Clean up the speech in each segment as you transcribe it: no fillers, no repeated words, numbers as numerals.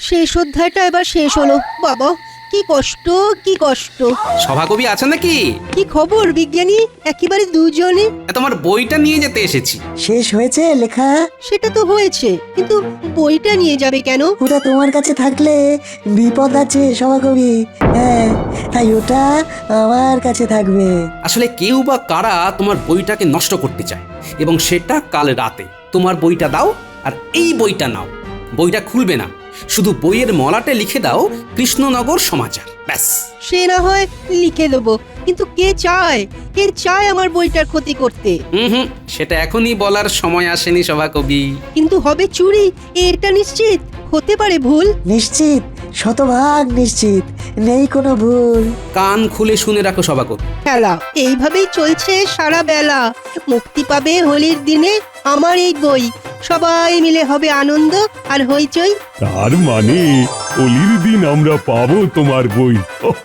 শেষ অধ্যায়টা এবার শেষ হলো। বাবা, কি কষ্ট, কি কষ্ট। সভাকবি আছেন নাকি? কি খবর বিজ্ঞানী? একেবারে দুজনে। তোমার বইটা নিয়ে যেতে এসেছি। শেষ হয়েছে লেখা? সেটা তো হয়েছে, কিন্তু বইটা নিয়ে যাবে কেন? ওটা তোমার কাছে থাকলে বিপদ আছে সভাকবি। হ্যাঁ, তাই ওটা আমার কাছে থাকবে। আসলে কেউ বা কারা তোমার বইটাকে নষ্ট করতে চায়, এবং সেটা কাল রাতে। তোমার বইটা দাও আর এই বইটা নাও। বইটা খুলবে না, শুধু বইয়ের মলাটে লিখে দাও কৃষ্ণনগর সমাচার, ব্যাস। সে না হয় লিখে দেবো, কিন্তু কে চায় আমার বইটার ক্ষতি করতে? হুম, সেটা এখনই বলার সময় আসেনি সভাকবি। কিন্তু হবে চুরি, এটা নিশ্চিত। হতে পারে ভুল। নিশ্চিত, শতভাগ নিশ্চিত, নেই কোনো ভুল। কান খুলে শুনে রাখো সভাকবি। খেলা এইভাবেই চলছে সারা বেলা। মুক্তি পাবে হোলির দিনে আমার এই বই। সবাই মিলে হবে আনন্দ আর হইচই। তার মানে হোলির দিন আমরা পাবো তোমার বই। ওহ,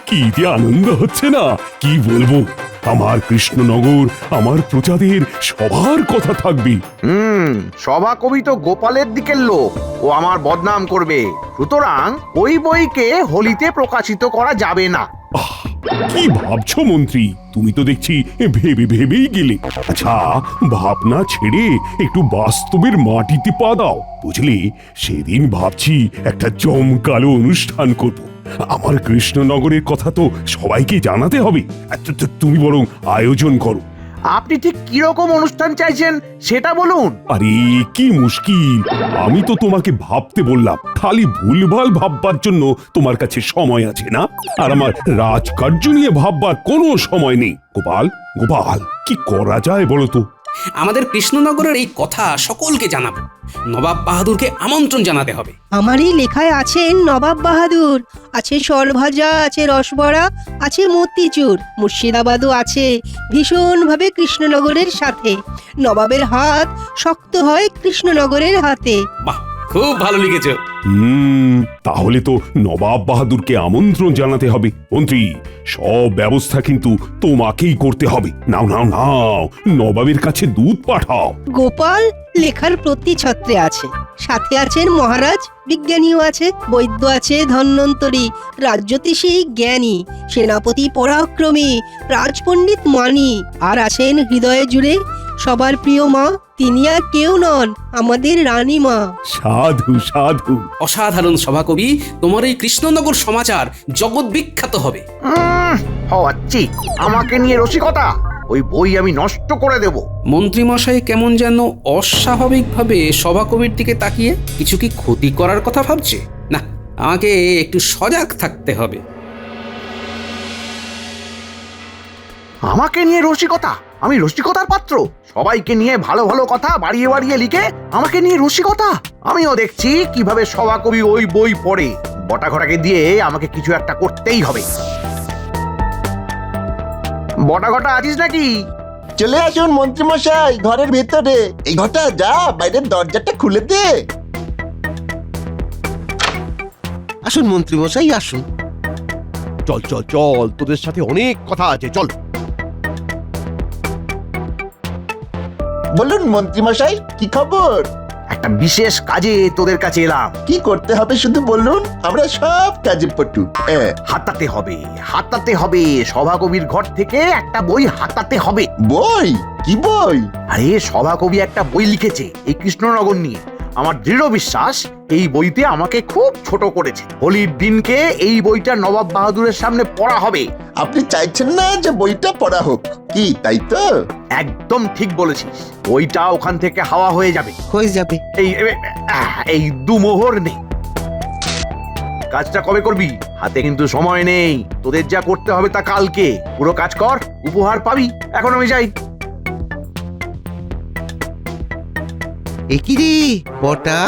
কি যে আনন্দ হচ্ছে না, কি বলবো। আমার কৃষ্ণনগর, আমার প্রজাদের সবার কথা থাকবে। সভাকবি তো গোপালের দিকের লোক, ও আমার বদনাম করবে। সুতরাং ওই বইকে হোলিতে প্রকাশিত করা যাবে না। কি ভাবছো মন্ত্রী? তুমি তো দেখছি ভেবেই গেলে। আচ্ছা, ভাবনা ছেড়ে একটু বাস্তবের মাটিতে পা দাও, বুঝলে? সেদিন ভাবছি একটা জমকালো অনুষ্ঠান করব। আমার কৃষ্ণনগরের কথা তো সবাইকে জানাতে হবে। তুমি বরং আয়োজন করো। আপনি ঠিক কিরকম অনুষ্ঠান চাইছেন সেটা বলুন। আরে কি মুশকিল, আমি তো তোমাকে ভাবতে বললাম। খালি ভুলভাল ভাববার জন্য তোমার কাছে সময় আছে না? আর আমার রাজকার্য নিয়ে ভাববার কোনো সময় নেই। গোপাল, কি করা যায় বলো তো? আমাদের কৃষ্ণনগরের এই কথা সকলকে জানাবো। নবাব বাহাদুরকে আমন্ত্রণ জানাতে হবে। আমারই লেখায় আছেন নবাব বাহাদুর, আছে সরভাজা, আছে রসবড়া, আছে মতিচুর, মুর্শিদাবাদও আছে ভীষণভাবে কৃষ্ণনগরের সাথে। নবাবের হাত শক্ত হয় কৃষ্ণনগরের হাতে। বাহ, খুব ভালো লিখেছো। তাহলে তো নবাব বাহাদুরকে আমন্ত্রণ জানাতে হবে। মন্ত্রী, সব ব্যবস্থা কিন্তু তোমাকেই করতে হবে। নাও, নবাবের কাছে দুধ পাঠাও। গোপাল লেখার প্রতি ছত্রে আছে, সাথে আছেন মহারাজ, বিজ্ঞানীও আছে, বৈদ্য আছে ধন্বন্তরী, রাজ্যতীষী জ্ঞানী, সেনাপতি পরাক্রমী, রাজপণ্ডিত মানি, আর আছেন হৃদয়ে জুড়ে সবার প্রিয় মা। তিনি আর কেউ নন, আমাদের রানী মা। সাধু। অসাধারণ সভাকবি, তোমার এই কৃষ্ণনগর সমাচার জগৎ বিখ্যাত হবে। হওয়াচ্ছি, আমাকে নিয়ে রসিকতা। ওই বই আমি নষ্ট করে দেব। মন্ত্রীমশাই কেমন যেন অস্বাভাবিকভাবে সভাকবির দিকে তাকিয়ে কিছু কি ক্ষতি করার কথা ভাবছে। না, আমাকে একটু সজাগ থাকতে হবে। আমাকে নিয়ে রসিকতা? আমি রসিকতার পাত্র? সবাইকে নিয়ে ভালো ভালো কথা বাড়িয়ে বাড়িয়ে লিখে আমাকে নিয়ে রসিকতা? আমিও দেখছি কিভাবে সভাকবি ওই বই পড়ে। বটাঘটাকে দিয়ে আমাকে কিছু একটা করতেই হবে। বটাঘটা আছিস নাকি? চলে আসুন মন্ত্রীমশাই, ঘরের ভেতরে। এই ঘরটা যা, বাইরের দরজাটা খুলে দে। আসুন মন্ত্রীমশাই, আসুন। চল, তোদের সাথে অনেক কথা আছে, চল। বলুন মন্ত্রীমশাই, কি খবর? একটা বিশেষ কাজে তোদের কাছে এলাম। কি করতে হবে শুধু বলুন, আমরা সব কাজে পটু। হাতাতে হবে সভাকবির ঘর থেকে একটা বই হাতাতে হবে। বই? কি বই? আরে সভাকবি একটা বই লিখেছে এই কৃষ্ণনগর নিয়ে। আমার দৃঢ় বিশ্বাস এই বইতে আমাকে খুব ছোট করেছে। হোলির দিনকে এই বইটা নবাব বাহাদুরের সামনে পড়া হবে। আপনি চাইছেন না যে বইটা পড়া হোক, কি তাই তো? একদম ঠিক বলেছিস। বইটা ওখান থেকে হাওয়া হয়ে যাবে। এই দুমোহর নেই। কাজটা কবে করবি? হাতে কিন্তু সময় নেই। তোদের যা করতে হবে তা কালকে। পুরো কাজ কর, উপহার পাবি। এখন আমি যাই। একি রে বটা,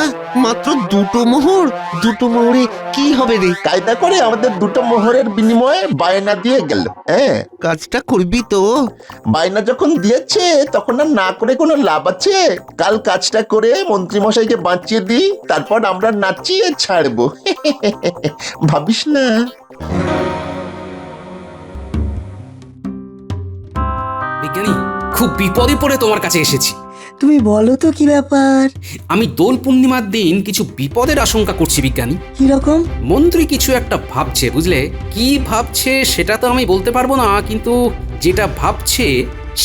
মাত্র দুটো মোহরে কি হবে রে? কায়দা করে আমাদের দুটো মোহরের বিনিময়ে বায়না দিয়ে গেল। হ্যাঁ, কাজটা করবি তো? বায়না যখন দিয়েছে তখন আর না করে কোনো লাভ আছে? কাল কাজটা করে মন্ত্রীমশাইকে বাঁচিয়ে দিই, তারপর আমরা নাচিয়ে ছাড়বো। ভাবিস না? বিজ্ঞানী, খুব বিপদে পড়ে তোমার কাছে এসেছি। তুমি বলো তো কি ব্যাপার? আমি দোল পূর্ণিমার দিন কিছু বিপদের আশঙ্কা করছি বিজ্ঞানী। কি রকম? মন্ত্রী কিছু একটা ভাবছে, বুঝলে? কি ভাবছে সেটা তো আমি বলতে পারবো না, কিন্তু যেটা ভাবছে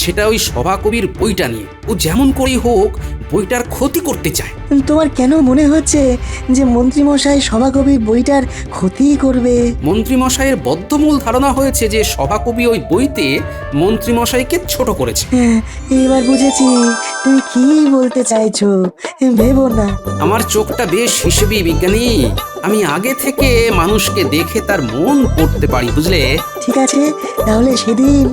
সেটা ওই সভাকবির বইটা নিয়ে। ও যেমন করেই হোক বইটার ক্ষতি করতে চায়। তোমার কেন মনে হচ্ছে যে মন্ত্রীমশাই সভাকবির বইটার ক্ষতি করবে? মন্ত্রীমশাইয়ের বদ্ধমূল ধারণা হয়েছে যে সভাকবি ওই বইতে মন্ত্রীমশাইকে ছোট করেছে। হ্যাঁ, এবার বুঝেছি তুমি কি বলতে চাইছো। ভেবো না। আমার চোখটা বেশ হিসেবি বিজ্ঞানী। আমি আগে থেকে মানুষকে দেখে তার মন পড়তে পারি, বুঝলে? ঠিক আছে, তাহলে সেদিন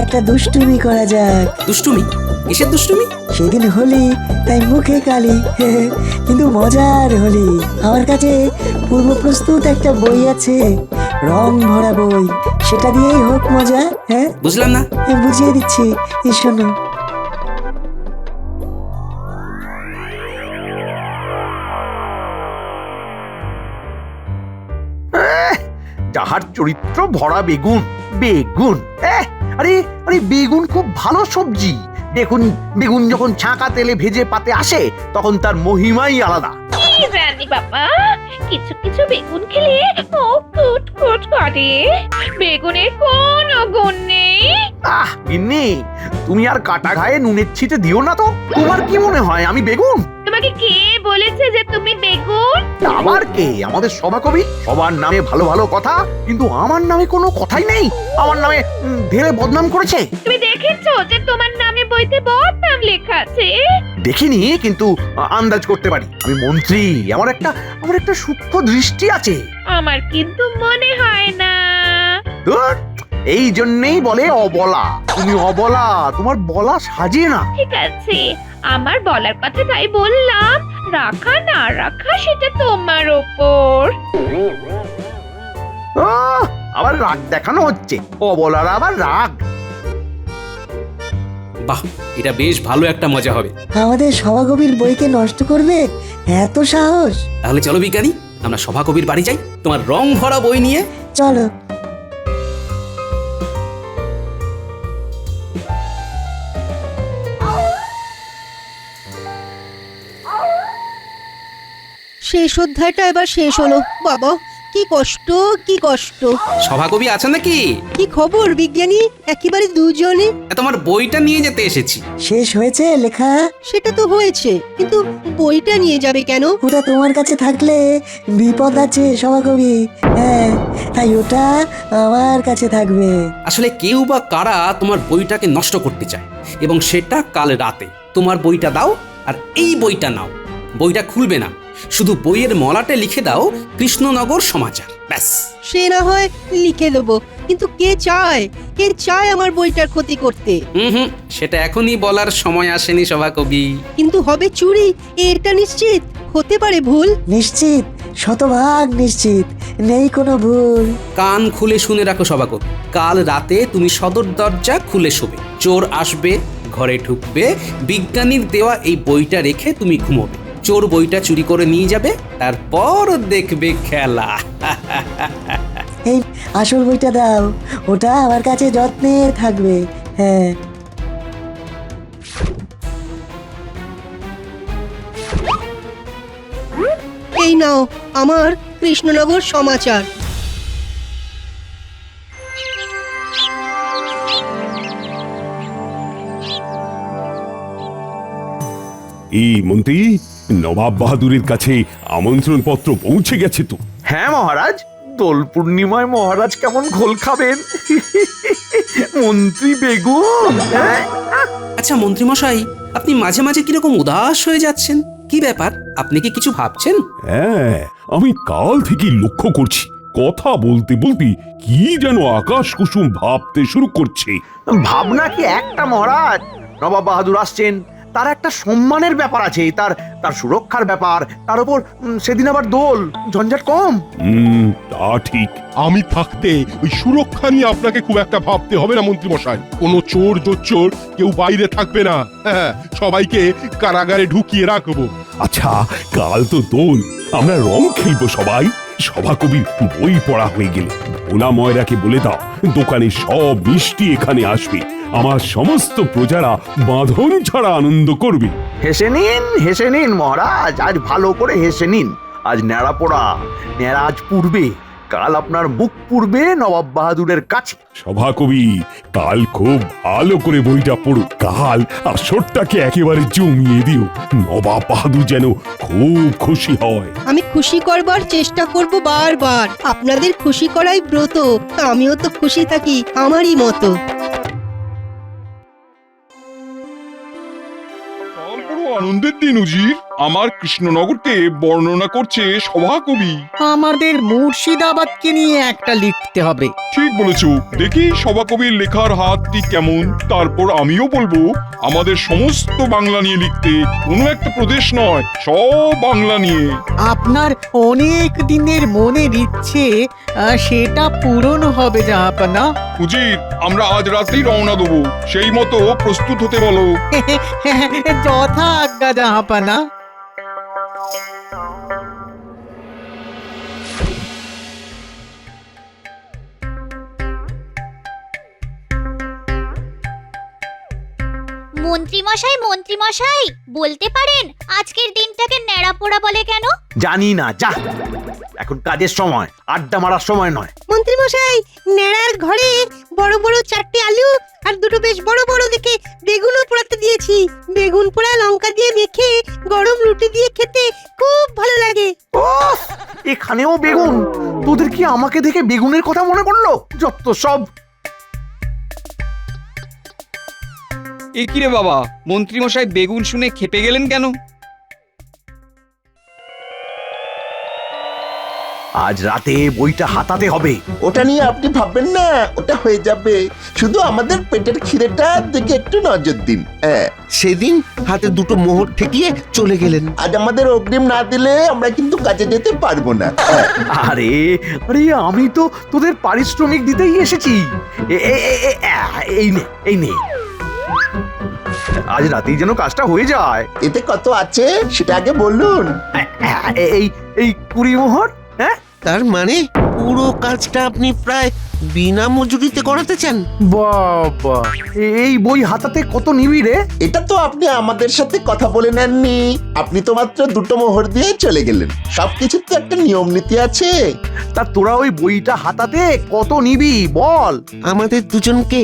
একটা দুষ্টুমি করা যাক। দুষ্টুমি? কিসের দুষ্টুমি? সেদিন হোলি, তাই মুখে কালি, কিন্তু মজার হোলি। আমার কাছে পূর্ব প্রস্তুত একটা বই আছে, রং ভরা বই। সেটা দিয়েই হোক মজা। হ্যাঁ, বুঝলাম না। বুঝিয়ে দিচ্ছি, এই শোনো। যাহার চরিত্র ভরা বেগুন। বেগুন আরে আরে বেগুন খুব ভালো সবজি। দেখুন, বেগুন যখন ছাঁকা তেলে ভেজে পাতে আসে তখন তার মহিমাই আলাদা। কি জানি বাবা, কিছু কিছু বেগুন খেলে ও কুট কুট করে। বেগুনের কোনো গুণ নেই। গিন্নি, তুমি আর কাটা ঘায়ে নুনের ছিটে দিও না তো। তোমার কি মনে হয় আমি বেগুন? তোমাকে কে বলেছে যে তুমি বেগুন? আবার কে? আমাদের সভাকবি। সবার নামে ভালো ভালো কথা, কিন্তু আমার নামে কোনো কথাই নেই। আমার নামে ঢেলে বদনাম করেছে। তুমি দেখেছো যে তোমার নামে বইতে বদনাম লেখা আছে? দেখিনি, কিন্তু আন্দাজ করতে পারি। আমি মন্ত্রী, আমার একটা সূক্ষ্ম দৃষ্টি আছে। আমার কিন্তু মনে হয় না। ধুর, এই জন্যই বলে অবলা। তুমি অবলা, তোমার বলা সাজে না। ঠিক আছে, আমার বলার কথা তাই বললাম। রাখা না রাখা সেটা তোমার ওপর। আবার রাগ দেখানো হচ্ছে। অবলার আবার রাগ। বাহ, এটা বেশ ভালো একটা মজা হবে। আমাদের সভাকবির বইকে নষ্ট করবে? এত সাহস! তাহলে চলো বিজ্ঞানী, আমরা সভাকবির বাড়ি যাই তোমার রং ভরা বই নিয়ে। চলো। শেষ অধ্যায়টা এবার শেষ হলো। বাবা, কি কষ্ট, কি কষ্ট। সভাকবি আছেন নাকি? কি খবর বিজ্ঞানী? একেবারে দুজনে। তোমার বইটা নিয়ে যেতে এসেছি। শেষ হয়েছে লেখা? সেটা তো হয়েছে, কিন্তু বইটা নিয়ে যাবে কেন? ওটা তোমার কাছে থাকলে বিপদ আছে সভাকবি। হ্যাঁ, তাই ওটা আমার কাছে থাকবে। আসলে কেউ বা কারা তোমার বইটাকে নষ্ট করতে চায়, এবং সেটা কাল রাতে। তোমার বইটা দাও আর এই বইটা নাও। বইটা খুলবে না, শুধু বইয়ের মলাটে লিখে দাও কৃষ্ণনগর সমাচার, ব্যাস। সে না হয় লিখে দেবো, কিন্তু কে চায়, কে চায় আমার বইটার ক্ষতি করতে? হুম, সেটা এখনই বলার সময় আসেনি সভাকবি। কিন্তু হবে চুরি, এটা নিশ্চিত। হতে পারে ভুল। নিশ্চিত, শতভাগ নিশ্চিত, নেই কোনো ভুল। কান খুলে শুনে রাখো সভাকবি, কাল রাতে তুমি সদর দরজা খুলে শোবে। চোর আসবে, ঘরে ঢুকবে, বিজ্ঞানীর দেওয়া এই বইটা রেখে তুমি ঘুমোবে। চোর বইটা চুরি করে নিয়ে যাবে, তারপর দেখবে খেলা। এই আসল বইটা দাও, ওটা আমার কাছে যত্নে থাকবে। হ্যাঁ, এই নাও আমার কৃষ্ণনগর সমাচার। এই মন্ত্রী, নবাব বাহাদুরের কাছে আমন্ত্রণ পত্র পৌঁছে গেছে তো? হ্যাঁ মহারাজ, দোল পূর্ণিমায় মহারাজ কেমন ঘোল খাবেন। মন্ত্রী বেগুন। আচ্ছা মন্ত্রীমশাই, আপনি মাঝে মাঝে কিরকম উদাস হয়ে যাচ্ছেন? কি ব্যাপার? আপনি কি কিছু ভাবছেন? হ্যাঁ, আমি কাল থেকে লক্ষ্য করছি, কথা বলতে বলতে কি যেন আকাশ কুসুম ভাবতে শুরু করছে। ভাবনা কি একটা মহারাজ? নবাব বাহাদুর আসছেন, তার একটা সম্মানের ব্যাপার আছে, তার তার সুরক্ষার ব্যাপার, তার উপর সেদিন আবার দোল, ঝঞ্ঝাট কম। তা ঠিক। আমি থাকতে ওই সুরক্ষা নিয়ে আপনাকে খুব একটা ভাবতে হবে না মন্ত্রী মশাই। কোনো চোর জোচ্চোর কেউ বাইরে থাকবে না। হ্যাঁ, সবাইকে কারাগারে ঢুকিয়ে রাখবো। আচ্ছা, কাল তো দোল, আমরা রং খেলবো সবাই। সভাকবির বই পড়া হয়ে গেলে ভোলা ময়রাকে বলে দাও, দোকানে সব মিষ্টি এখানে আসবে, আমার সমস্ত প্রজারা বাঁধন ছাড়া আনন্দ করবে। হেসে নিন মহারাজ, আজ ভালো করে হেসে নিন। আজ ন্যাড়া পোড়া, ন্যাড়া আজ পূর্বে, কাল আপনার মুখ পূর্বে নবাব বাহাদুরের কাছে। সভাকবি, কাল খুব ভালো করে বইটা পড়ো। কাল আসরটাকে একেবারে জমিয়ে দিও। নবাব বাহাদুর যেন খুব খুশি হয়। আমি খুশি করবার চেষ্টা করব বারবার। আপনাদের খুশি করাই ব্রত, আমিও তো খুশি থাকি আমারই মতো। বড় আনন্দের দিন উজির। আমার কৃষ্ণনগরকে বর্ণনা করছে সভাকবি। আমাদের মুর্শিদাবাদকে নিয়ে একটা লিখতে হবে। ঠিক বলেছো। দেখি সভাকবির লেখার হাতটি কেমন, তারপর আমিও বলবো আমাদের সমস্ত বাংলা নিয়ে লিখতে। কোনো একটা প্রদেশ নয়, সব বাংলা নিয়ে। আপনার অনেক দিনের মনের ইচ্ছে সেটা পূরণ হবে জাহাপানা। উজির, আমরা আজ রাতেই রওনা দেবো, সেই মতো প্রস্তুত হতে বলো। যথা আজ্ঞা জাহাপানা। মন্ত্রীমশাই বলতে পারেন আজকের দিনটাকে ন্যাড়াপোড়া বলে কেন? জানি না, যা, এখন কাজের সময়, আড্ডা মারার সময় নয়। মন্ত্রী মশাই, নেড়ার ঘরে বড় বড় 4টে আলু আর দুটো বেশ বড় বড় দেখে বেগুনও পোড়াতে দিয়েছি। বেগুন পোড়া লঙ্কা দিয়ে মেখে গরম রুটি দিয়ে খেতে খুব ভালো লাগে। ওহ, এখানেও বেগুন! তোদের কি আমাকে দেখে বেগুনের কথা মনে পড়লো? যত সব। এ কি রে বাবা, মন্ত্রীমশাই বেগুন শুনে খেপে গেলেন কেন? আজ রাতে বইটা হাতাতে হবে। ওটা নিয়ে আপনি ভাববেন না, ওটা হয়ে যাবে। শুধু আমাদের পেটের খিদেটা দিকে একটু নজর দিন। সেদিন হাতে দুটো মোহর ঠেকিয়ে চলে গেলেন। আজ আমাদের অগ্রিম না দিলে আমরা কিন্তু কাজে যেতে পারবো না। আরে আরে, আমি তো তোদের পারিশ্রমিক দিতেই এসেছি। এই নে। আজ রাতেই যেন কাজটা হয়ে যায়। এতে কত আছে সেটা আগে বলুন। এই 20 মোহর। হ্যাঁ, তার মানে পুরো কাজটা আপনি প্রায় বিনা মজুরিতে করাতে চান? বাবা, এই বই হাতাতে কত নিবি রে? এটা তো আপনি আমাদের সাথে কথা বলে নেননি। আপনি তো মাত্র 2টো মোহর দিয়ে চলে গেলেন। সবকিছুর তো একটা নিয়ম নীতি আছে। তা তোরা ওই বইটা হাতাতে কত নিবি বল? আমাদের দুজনকে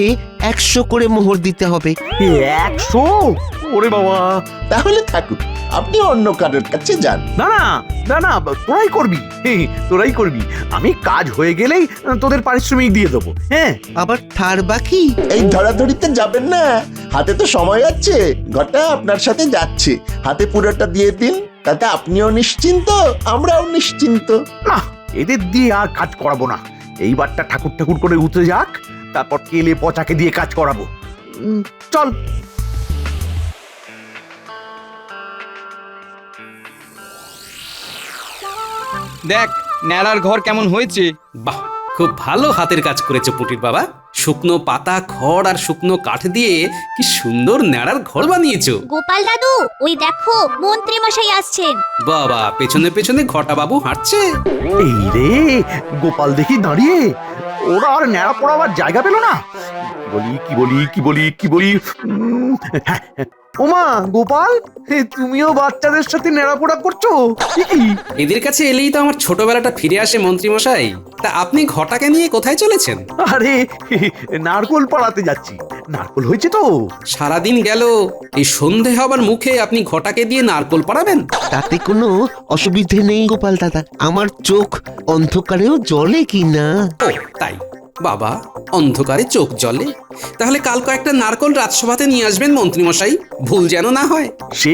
100 করে মোহর দিতে হবে। 100? ওরে বাবা! তাহলে থাকুক, আপনি অন্য কারোর কাছে যান। না, তোরাই করবি। আমি কাজ হয়ে গেলেই তোদের পারিশ্রমিক দিয়ে দেবো। হ্যাঁ, আবার ধার বাকি? এই ধরাধরিতে যাবেন না, হাতে তো সময় আছে। ঘটা আপনার সাথে যাচ্ছে, হাতে পুরোটা দিয়ে দিন। তাতে আপনিও নিশ্চিন্ত, আমরাও নিশ্চিন্ত। না, এদের দিয়ে আর কাজ করাবো না। এইবারটা ঠাকুর করে উঠে যাক, তারপর কেলে পচাকে দিয়ে কাজ করাবো। চল। দেখ ন্যাড়ার ঘর কেমন হয়েছে। বাহ, খুব ভালো হাতের কাজ করেছে পুটির বাবা। শুকনো পাতা, খড় আর শুকনো কাঠ দিয়ে কি সুন্দর ন্যাড়ার ঘর বানিয়েছো। গোপাল দাদু, ওই দেখো মন্ত্রীমশাই আসছেন। বাবা, পেছনে পেছনে ঘটা বাবু হাঁটছে। এই রে, গোপাল দেখি দাঁড়িয়ে। ওরা আর ন্যাড়া পড়াবার জায়গা পেল না। কি বলি। হ্যাঁ, ওমা গোপাল, তুমিও বাচ্চাদের সাথে নেড়াপোড়া করছো? এদের কাছে এলেই তো আমার ছোটবেলাটা ফিরে আসে মন্ত্রী মশাই। তা আপনি ঘটাকে নিয়ে কোথায় চলেছেন? আরে, নারকোল পাড়াতে যাচ্ছি। নারকোল হয়েছে তো। সারাদিন গেল, এই সন্ধে হবার মুখে আপনি ঘটাকে দিয়ে নারকোল পাড়াবেন? তাতে কোনো অসুবিধে নেই গোপাল দাদা। আমার চোখ অন্ধকারেও জ্বলে কি না। ও তাই? বাবা, অন্ধকারে চোখ জ্বলে? তাহলে কাল কয়েকটা নারকোল রাজসভাতে নিয়ে আসবেন মন্ত্রী মশাই, ভুল যেন না হয়। সে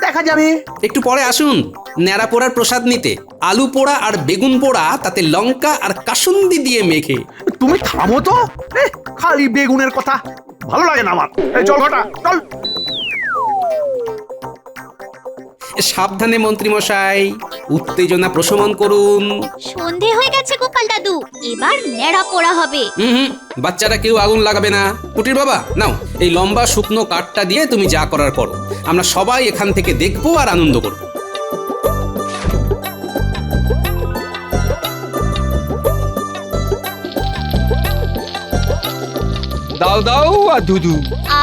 দেখা যাবে। একটু পরে আসুন ন্যাড়া পোড়ার প্রসাদ নিতে। আলু পোড়া আর বেগুন পোড়া, তাতে লঙ্কা আর কাসুন্দি দিয়ে মেখে। তুমি থামো তো, খালি বেগুনের কথা ভালো লাগে না আমার। চল ঘটা, চল। সাবধানে মন্ত্রী মশাই, উত্তেজনা প্রশমন করুন। সন্ধে হয়ে গেছে গোপাল দাদু, এবার ন্যাড়াপোড়া হবে। বাচ্চারা কেউ আগুন লাগাবে না। কুটির বাবা, নাও এই লম্বা শুকনো কাঠটা দিয়ে তুমি যা করার করো। আমরা সবাই এখান থেকে দেখবো আর আনন্দ করবো। দাও ধুধু।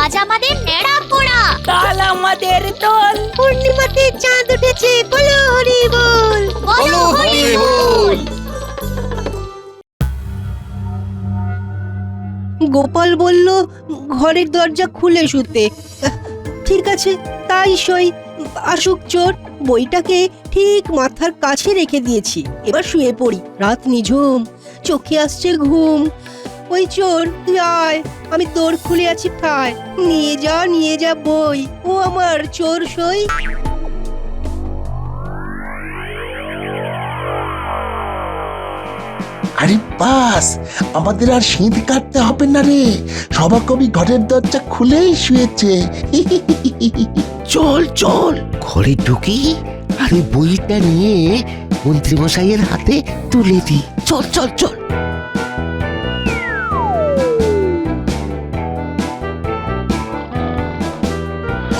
আজ আমাদের ন্যাড়া পোড়া। কাল আমাদের দোল। পূর্ণিমাতে চাঁদ উঠেছে, বলো হরি বল। বলো হরি বল। গোপাল বলল ঘরের দরজা খুলে শুতে। ঠিক আছে, তাই সই। আসুক চোর, বইটাকে ঠিক মাথার কাছে রেখে দিয়েছি। এবার শুয়ে পড়ি। রাত নিঝুম, চোখে আসছে ঘুম। ওই চোর, তুই আয়, আমি তোর খুলে আছি ঠায়। নিয়ে যা বই, ও আমার চোর সই। আরে বাস, আমাদের আর সিঁধ কাটতে হবে না রে। সভাকবি ঘরের দরজা খুলেই শুয়েছে। চল চল ঘরে ঢুকি আর ওই বইটা নিয়ে মন্ত্রীমশাইয়ের হাতে তুলে দি। চল চল চল।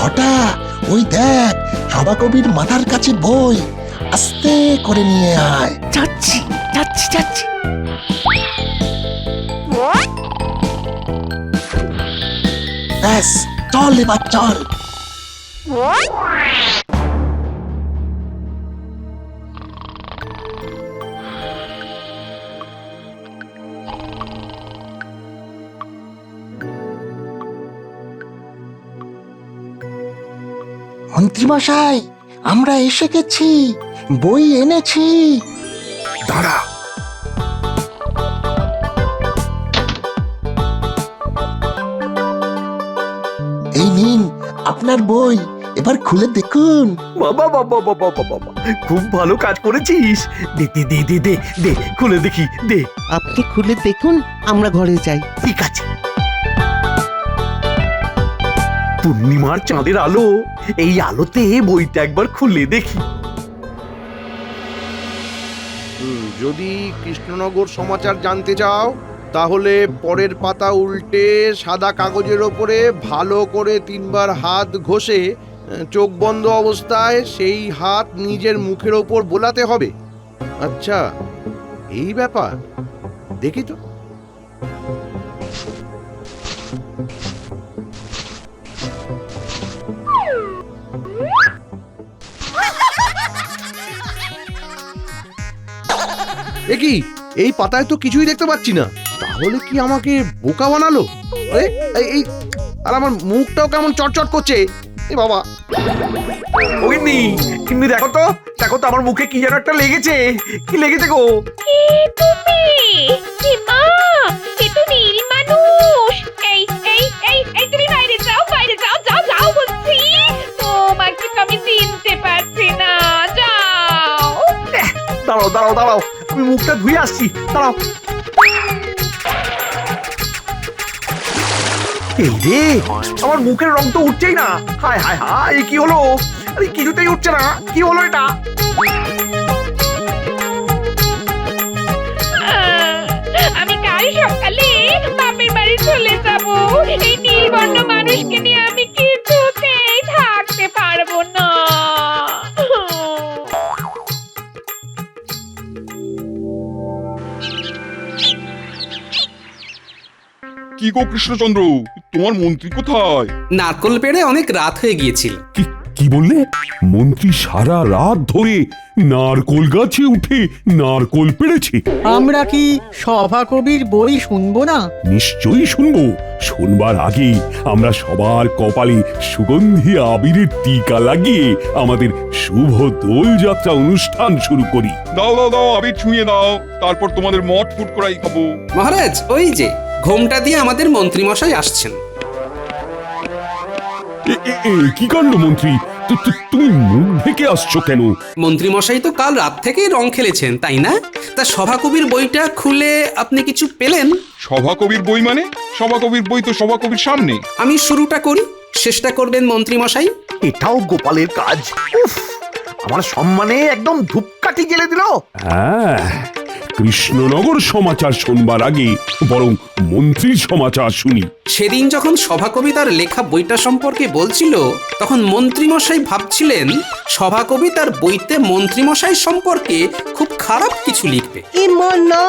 হঠাৎ ওই দেখ, সভাকবির মাথার কাছে বই। আস্তে করে নিয়ে আয়। যাচ্ছি যাচ্ছি যাচ্ছি। ব্যাস, চল এবার চল। মন্ত্রীমশাই, আমরা এসে গেছি, বই এনেছি। দাঁড়া, এই নিন আপনার বই, এবার খুলে দেখুন। বাবা বাবা বাবা বাবা, খুব ভালো কাজ করেছিস। দে দে দে দে দে দে, খুলে দেখি দে। আপনি খুলে দেখুন, আমরা ঘরে যাই। ঠিক আছে। পূর্ণিমার চাঁদের আলো, এই আলোতে বইটা একবার খুলে দেখি। যদি কৃষ্ণনগর সমাচার জানতে চাও তাহলে পরের পাতা উল্টে সাদা কাগজের ওপরে ভালো করে 3 বার হাত ঘষে চোখ বন্ধ অবস্থায় সেই হাত নিজের মুখের ওপর বোলাতে হবে। আচ্ছা, এই ব্যাপার, দেখি তো। এ কি, এই পাতায় তো কিছুই দেখতে পাচ্ছি না। তাহলে কি আমাকে বোকা বানালো? আরে এই, আর আমার মুখটাও কেমন চটচট করছে। এ বাবা, ওইনি, কিন্তু দেখো তো আমার মুখে কি যেন একটা লেগেছে। কি লেগেছে গো? কে তুমি? কি মা? এ তো নীল মানুষ। এই এই এই এই, তুমি বাইরে যাও, যাও বলছি। তোমাকে তো আমি চিনতে পারছি না। যাও। দাঁড়াও, আমি মুখটা ধুয়ে আসছি। দাঁড়াও। এই রে, আমার মুখের রং তো উঠছেই না। হায় হায় হায়, কি হলো? আরে কিছুতেই উঠছে না, কি হলো এটা? আমি কাল সকালে বাপের বাড়ি চলে যাব। এই নীলবর্ণ মানুষকে নিয়ে আমি কিছুতেই থাকতে পারবো না। কি গো কৃষ্ণচন্দ্র, তোমার মন্ত্রী কোথায়? নারকোল পেড়ে অনেক রাত হয়ে গিয়েছিল। কি বললে? মন্ত্রী সারা রাত ধরে নারকোল গাছে উঠে নারকোল পেড়েছে? আমরা কি সভাকবির বই শুনবো না? নিশ্চয়ই শুনবো। শুনবার আগে আমরা সবার কপালে সুগন্ধি আবিরের টিকা লাগিয়ে আমাদের শুভ দোলযাত্রা অনুষ্ঠান শুরু করি। দাও আবির ছুঁয়ে দাও, তারপর তোমাদের মঠ ফুট করাই খাবো। মহারাজ, ওই যে ঘোমটা দিয়ে আমাদের মন্ত্রীমশাই আসছেন। কি কাণ্ড মন্ত্রী, তুমি মুখ ঢেকে আসছো কেন? মন্ত্রীমশাই তো কাল রাত থেকেই রং খেলেছেন, তাই না? তা সভাকবির বইটা খুলে আপনি কিছু পেলেন? সভাকবির বই মানে? সভাকবির বই তো সভাকবির সামনে। আমি শুরুটা করি, শেষটা করবেন মন্ত্রীমশাই। এটাও গোপালের কাজ। উফ, আমার সম্মানে একদম ধূপকাঠি জ্বেলে দিল। হ্যাঁ, কৃষ্ণনগর সমাচার শুনবার আগে বরং মন্ত্রীর সমাচার শুনি। সেদিন যখন সভাকবি তার লেখা বইটা সম্পর্কে বলছিল, তখন মন্ত্রীমশাই ভাবছিলেন সভাকবি তার বইতে মন্ত্রীমশাই সম্পর্কে খুব খারাপ কিছু লিখবে। এ মন না,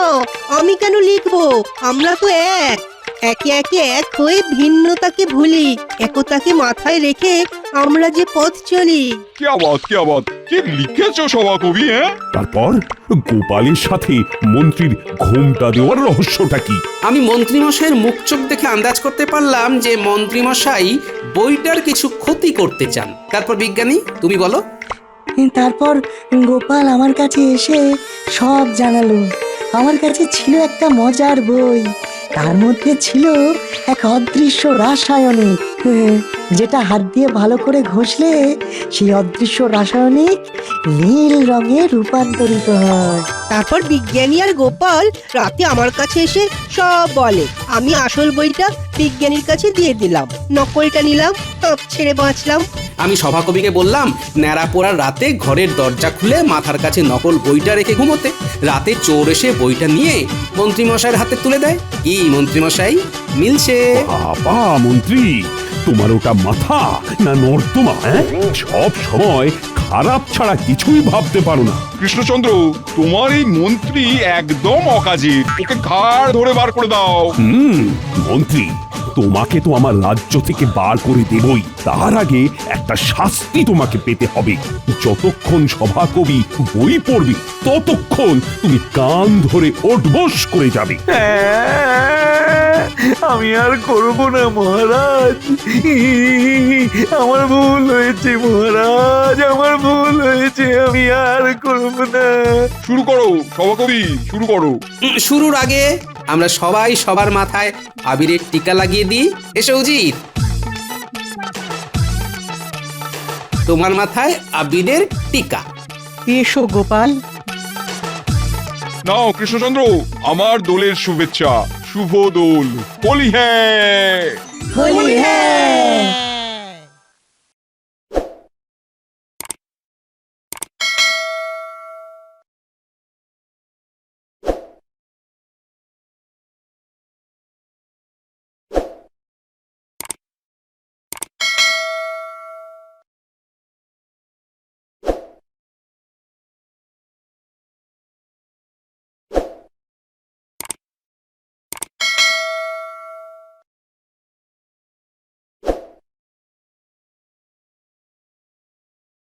আমি কেন লিখবো? আমরা তো এক। একে একে এক হয়ে ভিন্নতাকে ভুলি, একতাকে মাথায় রেখে আমরা যে পথ চলি। কি আবাদ কি লিখেছো সভাকবি, হ্যাঁ? তারপর গোপালের সাথে মন্ত্রীর ঘোমটা দেওয়ার রহস্যটা কি? আমি মন্ত্রীমশাইয়ের মুখ চোখ দেখে আন্দাজ করতে পারলাম যে মন্ত্রীমশাই বইটার কিছু ক্ষতি করতে চান। তারপর বিজ্ঞানী তুমি বলো। তারপর গোপাল আমার কাছে এসে সব জানালো। আমার কাছে ছিল একটা মজার বই, তার মধ্যে ছিল এক অদৃশ্য রাসায়নিক, যেটা হাত দিয়ে ভালো করে ঘষলে সেই অদৃশ্য রাসায়নিক নীল রঙে রূপান্তরিত হয়। তারপর বিজ্ঞানী আর গোপাল রাতে আমার কাছে এসে সব বলে। আমি আসল বইটা বিজ্ঞানীর কাছে দিয়ে দিলাম, নকলটা নিলাম, ছেড়ে বাঁচলাম। আমি সভাকবিকে বললাম ন্যাড়া পোড়ার রাতে ঘরের দরজা খুলে মাথার কাছে নকল বইটা রেখে ঘুমোতে। রাতে চোর এসে বইটা নিয়ে মন্ত্রীমশাইয়ের হাতে তুলে দেয়। কি মন্ত্রীমশাই, মিলছে? বাবা মন্ত্রী, তোমার ওটা মাথা না নর্দমা? সব সময় খারাপ ছাড়া কিছুই ভাবতে পারো না। কৃষ্ণচন্দ্র, তোমার এই মন্ত্রী একদম অকাজে, ওকে ঘাড় ধরে বার করে দাও। মন্ত্রী, তোমাকে তো আমার রাজ্য থেকে বার করে দেবই, তার আগে একটা শাস্তি তোমাকে পেতে হবে। যতক্ষণ সভাকবি বই পড়বে ততক্ষণ তুমি কান ধরে ওঠবোস করে যাবে। আমি আর করব না মহারাজ, আমার ভুল হয়েছে মহারাজ, আমার ভুল হয়েছে, আমি আর করব না। শুরু করো সভাকবি, শুরু করো। শুরুর আগে আমরা সবাই সবার মাথায় আবিরের টিকা লাগিয়ে দিই। এসো উজির, তোমার মাথায় আবিরের টিকা। এসো গোপাল। নাও কৃষ্ণচন্দ্র, আমার দোলের শুভেচ্ছা। শুভ দোল, হোলি হ্যাঁ। হোলি হ্যাঁ।